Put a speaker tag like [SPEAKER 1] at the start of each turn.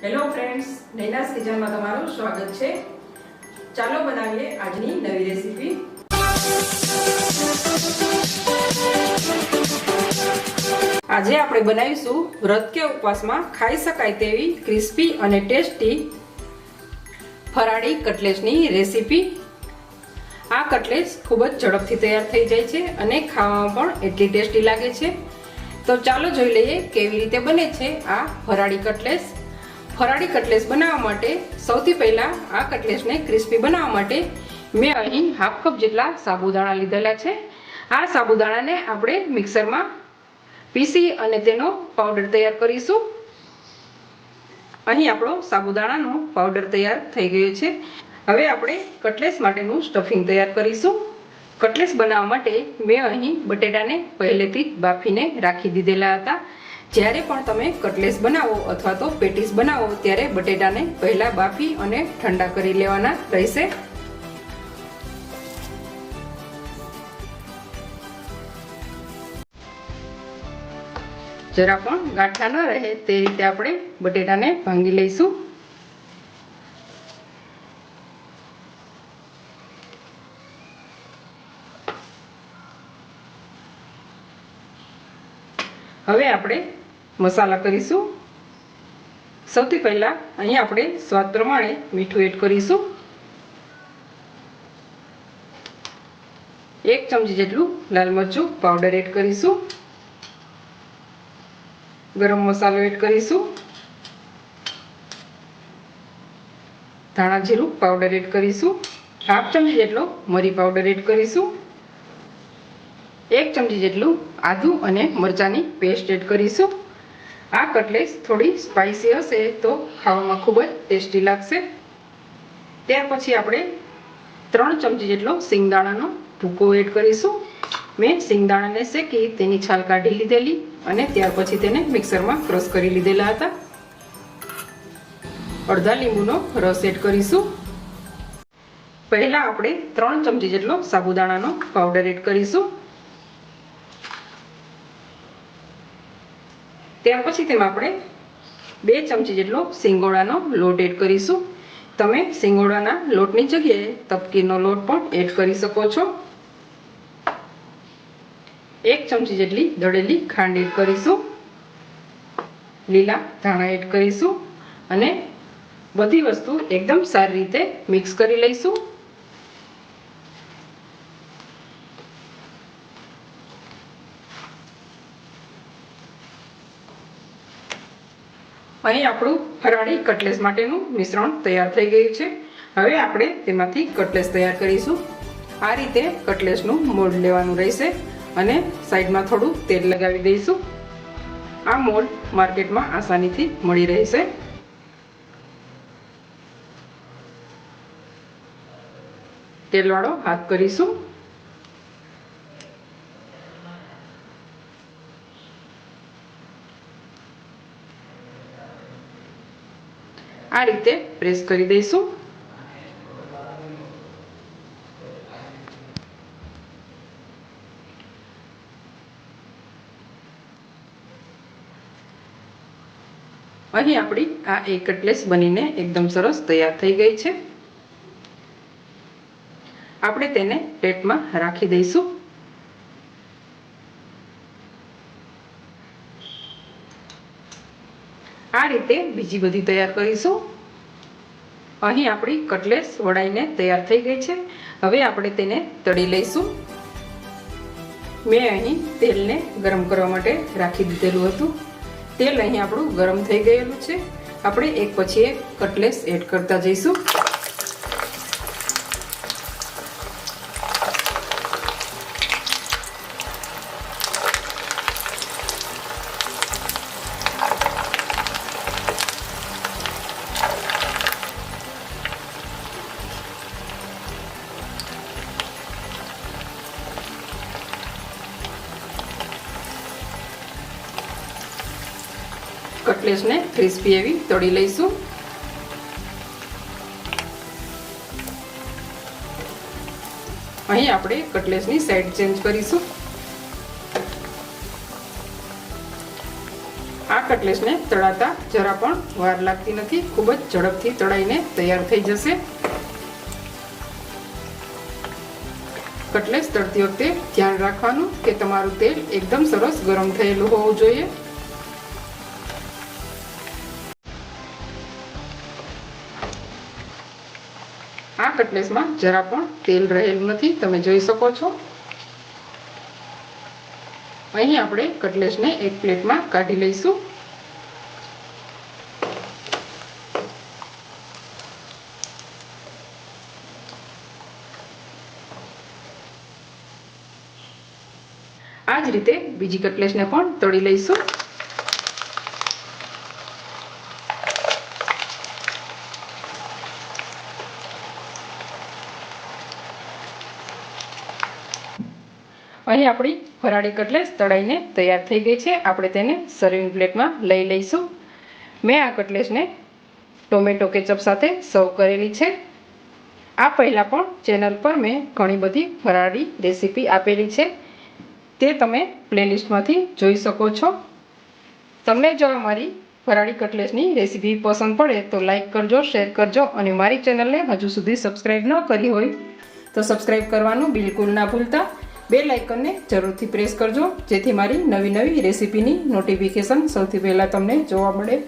[SPEAKER 1] Hello friends, નૈનાસ કિચનમાં તમારું સ્વાગત છે। ચાલો બનાવીએ આજની નવી રેસીપી। આજે આપણે બનાવીશું વ્રત કે ઉપવાસમાં ખાઈ શકાય તેવી ક્રિસ્પી અને ટેસ્ટી ફરાળી કટલેસની રેસીપી। આ કટલેસ ખૂબ જ ઝડપથી તૈયાર થઈ જાય છે અને ખાવામાં પણ એટલી ટેસ્ટી લાગે છે। તો ચાલો જોઈ લઈએ કેવી રીતે બને છે આ ફરાળી કટલેસ। ફરાળી કટલેસ બનાવવા માટે સૌથી પહેલા આ કટલેસને ક્રિસ્પી બનાવવા માટે મેં અહીં હાફ કપ જેટલા સાબુદાણા લીધેલા છે। આ સાબુદાણાને આપણે મિક્સરમાં પીસી અને તેનો પાવડર તૈયાર કરીશું। અહીં આપણો સાબુદાણાનો પાવડર તૈયાર થઈ ગયો છે। હવે આપણે કટલેસ માટેનું સ્ટફિંગ તૈયાર કરીશું। કટલેસ બનાવવા માટે મેં અહીં બટેટાને પહેલેથી જ બાફીને રાખી દીધેલા હતા। જ્યારે પણ તમે કટલેસ બનાવો અથવા તો પેટીસ બનાવો ત્યારે બટેટાને પહેલા બાફી અને ઠંડા કરી લેવાના રહેશે। જરા પણ ગાંઠા ન રહે તે રીતે આપણે બટેટાને ભાંગી લઈશું। હવે આપણે મસાલા કરીશું। સૌથી પહેલા અહીં આપણે સ્વાદ પ્રમાણે મીઠું એડ કરીશું। 1 ચમચી જેટલું લાલ મરચું પાવડર એડ કરીશું। ગરમ મસાલો એડ કરીશું। ધાણા જીરું પાવડર એડ કરીશું। હાફ ચમચી જેટલો મરી પાવડર એડ કરીશું। 1 ચમચી જેટલું આદુ અને મરચાંની પેસ્ટ એડ કરીશું। આ કટલેસ થોડી સ્પાઇસી હશે તો ખાવામાં ખૂબ જ ટેસ્ટી લાગશે। ત્યાર પછી આપણે 3 ચમચી જેટલો સિંગદાણાનો ભૂકો એડ કરીશું। મેં સિંગદાણાને શેકી તેની છાલ કાઢી લીધેલી અને ત્યાર પછી તેને મિક્સરમાં ક્રશ કરી લીધેલા હતા। અડધા લીંબુનો રસ એડ કરીશું। પહેલા આપણે 3 ચમચી જેટલો સાબુદાણાનો પાવડર એડ કરીશું। ત્યાર પછી તેમાં આપણે 2 ચમચી જેટલો સિંગોડાનો લોટ એડ કરીશું। તમે સિંગોડાના લોટની જગ્યાએ તપકીનો લોટ પણ એડ કરી શકો છો। 1 ચમચી જેટલી દળેલી ખાંડ એડ કરીશું। લીલા ધાણા એડ કરીશું અને બધી વસ્તુ એકદમ સારી રીતે મિક્સ કરી લઈશું। અહીં આપણું ફરાળી કટલેસ માટેનું મિશ્રણ તૈયાર થઈ ગયું છે। હવે આપણે તેમાંથી કટલેસ તૈયાર કરીશું। આ રીતે કટલેસનું મોલ્ડ લેવાનું રહેશે અને સાઈડમાં થોડું તેલ લગાવી દઈશું। આ મોલ્ડ માર્કેટમાં આસાનીથી મળી રહેશે। તેલવાળો હાથ કરીશું। આ રીતે પ્રેસ કરી દઈશું। અહીં આપણી આ એક કટલેસ બનીને એકદમ સરસ તૈયાર થઈ ગઈ છે। આપણે તેને પ્લેટમાં રાખી દઈશું। આ રીતે બીજી બધી તૈયાર કરીશું। અહીં આપણી કટલેસ વળાઈને તૈયાર થઈ ગઈ છે। હવે આપણે તેને તળી લઈશું। મેં અહીં તેલને ગરમ કરવા માટે રાખી દીધેલું હતું। તેલ અહીં આપણું ગરમ થઈ ગયેલું છે। આપણે એક પછી એક કટલેસ એડ કરતા જઈશું। કટલેસને ક્રિસ્પી એવી તળી લઈશું। અહીં આપણે કટલેસની સાઈડ ચેન્જ કરીશું। આ કટલેસને તળાતા જરા પણ વાર લાગતી નથી, ખૂબ જ ઝડપથી તળાઈને તૈયાર થઈ જશે. કટલેસ તળતી વખતે ધ્યાન રાખવાનું કે તમારું તેલ એકદમ સરસ ગરમ થયેલું હોવું જોઈએ. આ કટલેસમાં જરા પણ તેલ રહેલું નથી, તમે જોઈ શકો છો. અહીં આપણે કટલેસને એક પ્લેટમાં કાઢી લઈશું. આ જ રીતે બીજી કટલેસને પણ તળી લઈશું. અહીં આપણી ફરાળી કટલેસ તળાઈને તૈયાર થઈ ગઈ છે. આપણે તેને સર્વિંગ પ્લેટમાં લઈ લઈશું. મેં આ કટલેસને ટોમેટો કેચઅપ સાથે સર્વ કરેલી છે. આ પહેલાં પણ ચેનલ પર મેં ઘણી બધી ફરાળી રેસીપી આપેલી છે, તે તમે પ્લેલિસ્ટમાંથી જોઈ શકો છો. તમને જો અમારી ફરાળી કટલેસની રેસીપી પસંદ પડે તો લાઈક કરજો, શેર કરજો અને મારી ચેનલને હજુ સુધી સબસ્ક્રાઈબ ન કરી હોય તો સબસ્ક્રાઈબ કરવાનું બિલકુલ ના ભૂલતા. બેલ આઇકનને જરૂરથી પ્રેસ કરજો, જેથી મારી નવી રેસીપીની નોટિફિકેશન સૌથી પહેલાં તમને જોવા મળે.